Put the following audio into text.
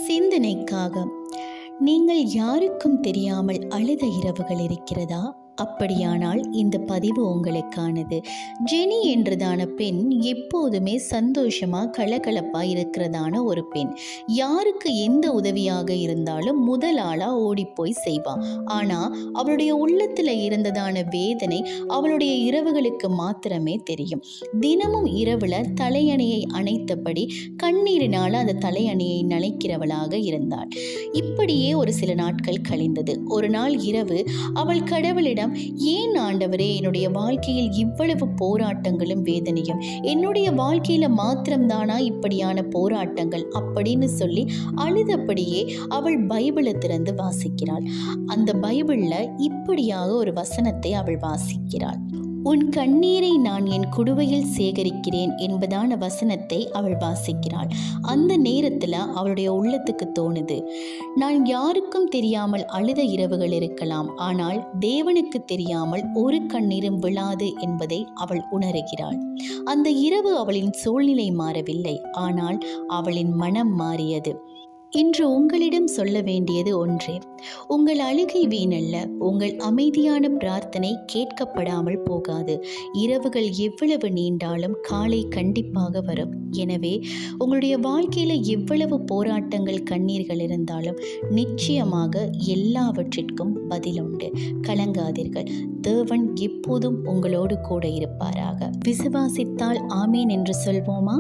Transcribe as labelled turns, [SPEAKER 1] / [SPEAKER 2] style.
[SPEAKER 1] சிந்தனைக்காக நீங்கள் யாருக்கும் தெரியாமல் அழுத இரவுகள் இருக்கிறதா? அப்படியானால் இந்த பதிவு உங்களுக்கானது. ஜெனி என்றதான பெண் எப்போதுமே சந்தோஷமா கலகலப்பா இருக்கிறதான ஒரு பெண். யாருக்கு எந்த உதவியாக இருந்தாலும் முதல் ஆளா ஓடிப்போய் செய்வா. ஆனா அவளுடைய உள்ளத்துல இருந்ததான வேதனை அவளுடைய இரவுகளுக்கு மாத்திரமே தெரியும். தினமும் இரவுல தலையணையை அணைத்தபடி கண்ணீரினால் அந்த தலையணையை நனைக்கிறவளாக இருந்தாள். இப்படியே ஒரு சில நாட்கள் கழிந்தது. ஒரு நாள் இரவு அவள் கடவுளிடம், ஏன் ஆண்டவரே என்னுடைய வாழ்க்கையில் இவ்வளவு போராட்டங்களும் வேதனையும், என்னுடைய வாழ்க்கையில மாத்திரம்தானா இப்படியான போராட்டங்கள் அப்படின்னு சொல்லி அழுதபடியே அவள் பைபிளை திறந்து வாசிக்கிறாள். அந்த பைபிள்ல இப்படியாக ஒரு வசனத்தை அவள் வாசிக்கிறாள். உன் கண்ணீரை நான் என் குடுவையில் சேகரிக்கிறேன் என்பதான வசனத்தை அவள் வாசிக்கிறாள். அந்த நேரத்தில் அவளுடைய உள்ளத்துக்கு தோணுது, நான் யாருக்கும் தெரியாமல் அழுத இரவுகள் இருக்கலாம், ஆனால் தேவனுக்கு தெரியாமல் ஒரு கண்ணீரும் விழாது என்பதை அவள் உணர்கிறாள். அந்த இரவு அவளின் சூழ்நிலை மாறவில்லை, ஆனால் அவளின் மனம் மாறியது. இன்று உங்களிடம் சொல்ல வேண்டியது ஒன்றே, உங்கள் அழுகை வீணல்ல, உங்கள் அமைதியான பிரார்த்தனை கேட்கப்படாமல் போகாது. இரவுகள் எவ்வளவு நீண்டாலும் காலை கண்டிப்பாக வரும். எனவே உங்களுடைய வாழ்க்கையில் எவ்வளவு போராட்டங்கள் கண்ணீர்கள் இருந்தாலும் நிச்சயமாக எல்லாவற்றிற்கும் பதில் உண்டு. கலங்காதீர்கள், தேவன் எப்போதும் உங்களோடு கூட இருப்பாராக. விசுவாசித்தால் ஆமேன் என்று சொல்வோமா?